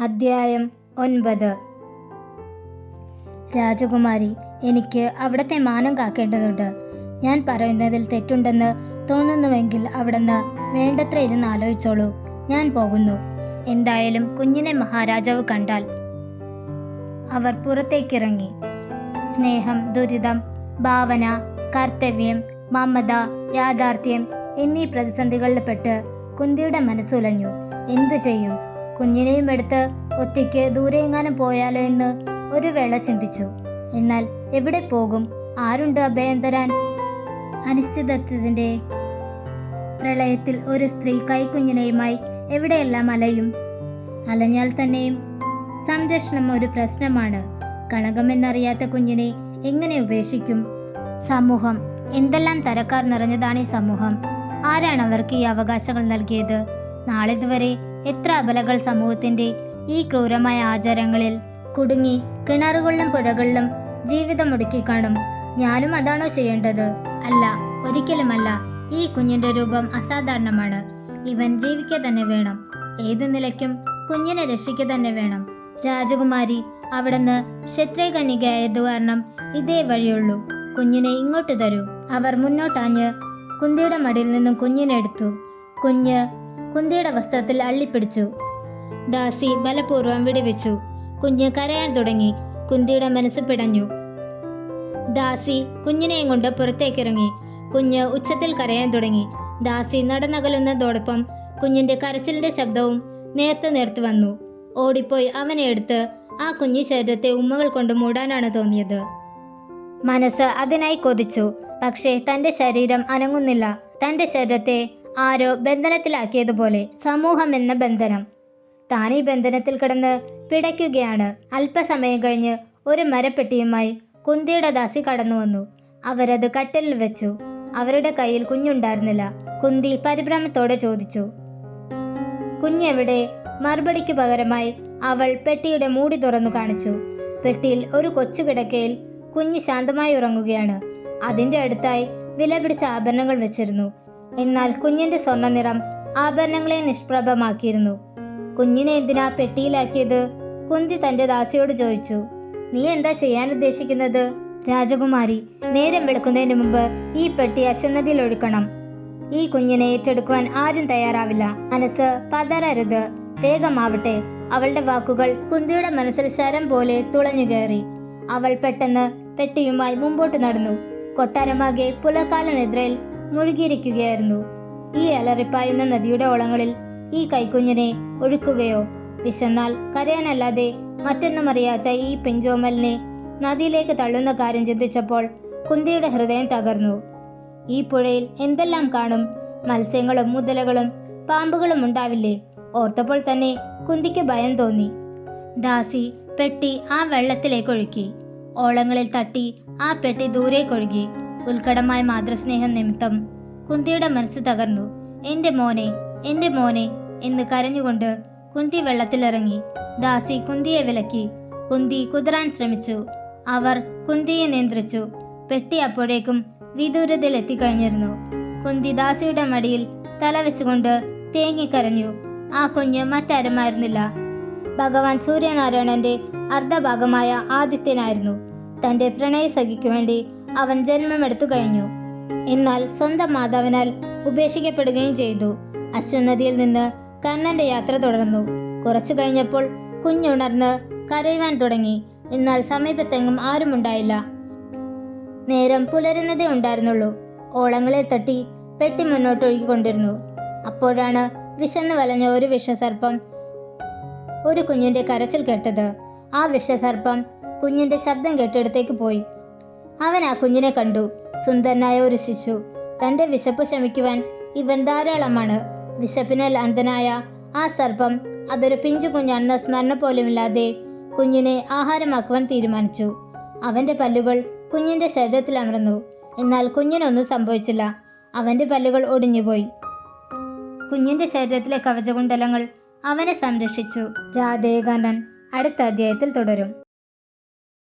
അദ്ധ്യായം 9. രാജകുമാരി, എനിക്ക് അവിടത്തെ മാനം കാക്കേണ്ടതുണ്ട്. ഞാൻ പറയുന്നതിൽ തെറ്റുണ്ടെന്ന് തോന്നുന്നുവെങ്കിൽ അവിടുന്ന് വേണ്ടത്ര ഇരുന്ന് ആലോചിച്ചോളൂ. ഞാൻ പോകുന്നു. എന്തായാലും കുഞ്ഞിനെ മഹാരാജാവ് കണ്ടാൽ. അവർ പുറത്തേക്കിറങ്ങി. സ്നേഹം, ദുരിതം, ഭാവന, കർത്തവ്യം, മമത, യാഥാർത്ഥ്യം എന്നീ പ്രതിസന്ധികളിൽപ്പെട്ട് കുന്തിയുടെ മനസ്സുലഞ്ഞു. എന്തു ചെയ്യും? കുഞ്ഞിനെയും എടുത്ത് ഒറ്റയ്ക്ക് ദൂരെയെങ്ങാനും പോയാലോ എന്ന് ഒരു വേള ചിന്തിച്ചു. എന്നാൽ എവിടെ പോകും? ആരുണ്ട് അഭയം തരാൻ? അനിശ്ചിതത്വത്തിന്റെ പ്രളയത്തിൽ ഒരു സ്ത്രീ കൈക്കുഞ്ഞിനെയുമായി എവിടെയെല്ലാം അലയും. അലഞ്ഞാൽ തന്നെയും സംരക്ഷണം ഒരു പ്രശ്നമാണ്. കണകമെന്നറിയാത്ത കുഞ്ഞിനെ എങ്ങനെ ഉപേക്ഷിക്കും? സമൂഹം, എന്തെല്ലാം തരക്കാർ നിറഞ്ഞതാണ് ഈ സമൂഹം. ആരാണ് അവർക്ക് ഈ അവകാശങ്ങൾ നൽകിയത്? നാളിതുവരെ എത്ര അബലകൾ സമൂഹത്തിന്റെ ഈ ക്രൂരമായ ആചാരങ്ങളിൽ കുടുങ്ങി കിണറുകളിലും പുഴകളിലും ജീവിതം മുടക്കി കാണും. ഞാനും അതാണോ ചെയ്യേണ്ടത്? അല്ല, ഒരിക്കലുമല്ല. ഈ കുഞ്ഞിന്റെ രൂപം അസാധാരണമാണ്. ഇവൻ ജീവിക്കുക തന്നെ വേണം. ഏതു നിലയ്ക്കും കുഞ്ഞിനെ രക്ഷിക്കുക തന്നെ വേണം. രാജകുമാരി, അവിടുന്ന് ക്ഷത്രിയകന്യകയായത് കാരണം ഇതേ വഴിയുള്ളൂ. കുഞ്ഞിനെ ഇങ്ങോട്ട് തരൂ. അവർ മുന്നോട്ടാഞ്ഞ് കുന്തിയുടെ മടിയിൽ നിന്നും കുഞ്ഞിനെ എടുത്തു. കുഞ്ഞ് കുന്തിയുടെ വസ്ത്രത്തിൽ അള്ളിപ്പിടിച്ചു. ദാസി ബലപൂർവ്വം വിടുവിച്ചു. കുഞ്ഞ് കരയാൻ തുടങ്ങി. കുന്തിയുടെ മനസ്സ് പിടഞ്ഞു. ദാസി കുഞ്ഞിനെയും കൊണ്ട് പുറത്തേക്കിറങ്ങി. കുഞ്ഞ് ഉച്ചത്തിൽ കരയാൻ തുടങ്ങി. ദാസി നടന്നകലുന്നതോടൊപ്പം കുഞ്ഞിന്റെ കരച്ചിലിന്റെ ശബ്ദവും നേർത്ത് വന്നു. ഓടിപ്പോയി അവനെ എടുത്ത് ആ കുഞ്ഞി ശരീരത്തെ ഉമ്മകൾ കൊണ്ട് മൂടാനാണ് തോന്നിയത്. മനസ്സ് അതിനായി കൊതിച്ചു. പക്ഷേ തന്റെ ശരീരം അനങ്ങുന്നില്ല. തന്റെ ശരീരത്തെ ആരോ ബന്ധനത്തിലാക്കിയതുപോലെ. സമൂഹം എന്ന ബന്ധനം. താൻ ഈ ബന്ധനത്തിൽ കിടന്ന് പിടയ്ക്കുകയാണ്. അല്പസമയം കഴിഞ്ഞ് ഒരു മരപ്പെട്ടിയുമായി കുന്തിയുടെ ദാസി കടന്നു വന്നു. അവരത് കട്ടിലിൽ വെച്ചു. അവരുടെ കയ്യിൽ കുഞ്ഞുണ്ടായിരുന്നില്ല. കുന്തി പരിഭ്രമത്തോടെ ചോദിച്ചു, കുഞ്ഞെവിടെ? മറുപടിക്ക് പകരമായി അവൾ പെട്ടിയുടെ മൂടി തുറന്നു കാണിച്ചു. പെട്ടിയിൽ ഒരു കൊച്ചു കിടക്കയിൽ കുഞ്ഞ് ശാന്തമായി ഉറങ്ങുകയാണ്. അതിന്റെ അടുത്തായി വിലപിടിച്ച ആഭരണങ്ങൾ വെച്ചിരുന്നു. എന്നാൽ കുഞ്ഞിന്റെ സ്വർണ്ണ നിറം ആഭരണങ്ങളെ നിഷ്പ്രഭമാക്കിയിരുന്നു. കുഞ്ഞിനെ എന്തിനാ പെട്ടിയിലാക്കിയത്? കുന്തി തന്റെ ദാസിയോട് ചോദിച്ചു. നീ എന്താ ചെയ്യാൻ ഉദ്ദേശിക്കുന്നത്? രാജകുമാരി, നേരം വെളുക്കുന്നതിന് മുമ്പ് ഈ പെട്ടി അശ്വനദിയിൽ ഒഴുക്കണം. ഈ കുഞ്ഞിനെ ഏറ്റെടുക്കുവാൻ ആരും തയ്യാറാവില്ല. മനസ്സ് പതറരുത്, വേഗമാവട്ടെ. അവളുടെ വാക്കുകൾ കുന്തിയുടെ മനസ്സിൽ ശരം പോലെ തുളഞ്ഞു കയറി. അവൾ പെട്ടെന്ന് പെട്ടിയുമായി മുമ്പോട്ട് നടന്നു. കൊട്ടാരമാകെ പുലർക്കാല നിദ്രയിൽ മുഴുകിയിരിക്കുകയായിരുന്നു. ഈ അലറിപ്പായുന്ന നദിയുടെ ഓളങ്ങളിൽ ഈ കൈക്കുഞ്ഞിനെ ഒഴുക്കുകയോ? വിശന്നാൽ കരയാനല്ലാതെ മറ്റൊന്നും അറിയാത്ത ഈ പിഞ്ചോമലിനെ നദിയിലേക്ക് തള്ളുന്ന കാര്യം ചിന്തിച്ചപ്പോൾ കുന്തിയുടെ ഹൃദയം തകർന്നു. ഈ പുഴയിൽ എന്തെല്ലാം കാണും? മത്സ്യങ്ങളും മുതലകളും പാമ്പുകളും ഉണ്ടാവില്ലേ? ഓർത്തപ്പോൾ തന്നെ കുന്തിക്ക് ഭയം തോന്നി. ദാസി പെട്ടി ആ വെള്ളത്തിലേക്ക് ഒഴുക്കി. ഓളങ്ങളിൽ തട്ടി ആ പെട്ടി ദൂരേക്കൊഴുകി. ഉത്കടമായ മാതൃസ്നേഹം നിമിത്തം കുന്തിയുടെ മനസ്സ് തകർന്നു. എന്റെ മോനെ, എന്റെ മോനെ എന്ന് കരഞ്ഞുകൊണ്ട് കുന്തി വെള്ളത്തിലിറങ്ങി. ദാസി കുന്തിയെ വിലക്കി. കുന്തി കുതിരാൻ ശ്രമിച്ചു. അവർ കുന്തിയെ നിയന്ത്രിച്ചു. പെട്ടി അപ്പോഴേക്കും വിദൂരതയിൽ എത്തിക്കഴിഞ്ഞിരുന്നു. കുന്തി ദാസിയുടെ മടിയിൽ തല വെച്ചുകൊണ്ട് തേങ്ങിക്കരഞ്ഞു. ആ കുഞ്ഞ് മറ്റാരുമായിരുന്നില്ല. ഭഗവാൻ സൂര്യനാരായണന്റെ അർദ്ധഭാഗമായ ആദിത്യനായിരുന്നു. തന്റെ പ്രണയസഖിക്കു വേണ്ടി അവൻ ജന്മമെടുത്തു കഴിഞ്ഞു. എന്നാൽ സ്വന്തം മാതാവിനാൽ ഉപേക്ഷിക്കപ്പെടുകയും ചെയ്തു. അശ്വനദിയിൽ നിന്ന് കർണന്റെ യാത്ര തുടർന്നു. കുറച്ചു കഴിഞ്ഞപ്പോൾ കുഞ്ഞുണർന്ന് കരയുവാൻ തുടങ്ങി. എന്നാൽ സമീപത്തെങ്ങും ആരുമുണ്ടായില്ല. നേരം പുലരുന്നതേ ഉണ്ടായിരുന്നുള്ളൂ. ഓളങ്ങളിൽ തട്ടി പെട്ടി മുന്നോട്ട് ഒഴുകിക്കൊണ്ടിരുന്നു. അപ്പോഴാണ് വിശന്നു വലഞ്ഞ ഒരു വിഷസർപ്പം ഒരു കുഞ്ഞിന്റെ കരച്ചിൽ കേട്ടത്. ആ വിഷസർപ്പം കുഞ്ഞിന്റെ ശബ്ദം കേട്ടിടത്തേക്ക് പോയി. അവൻ ആ കുഞ്ഞിനെ കണ്ടു. സുന്ദരനായ ഒരു ശിശു. തന്റെ വിശപ്പ് ശമിക്കുവാൻ ഇവൻ ധാരാളമാണ്. വിശപ്പിനാൽ അന്ധനായ ആ സർപ്പം അതൊരു പിഞ്ചു കുഞ്ഞാണെന്ന സ്മരണ പോലുമില്ലാതെ കുഞ്ഞിനെ ആഹാരമാക്കുവാൻ തീരുമാനിച്ചു. അവന്റെ പല്ലുകൾ കുഞ്ഞിന്റെ ശരീരത്തിൽ അമർന്നു. എന്നാൽ കുഞ്ഞിനൊന്നും സംഭവിച്ചില്ല. അവന്റെ പല്ലുകൾ ഒടിഞ്ഞുപോയി. കുഞ്ഞിന്റെ ശരീരത്തിലെ കവചകുണ്ടലങ്ങൾ അവനെ സംരക്ഷിച്ചു. രാധേയ കർണൻ അടുത്ത അധ്യായത്തിൽ തുടരും.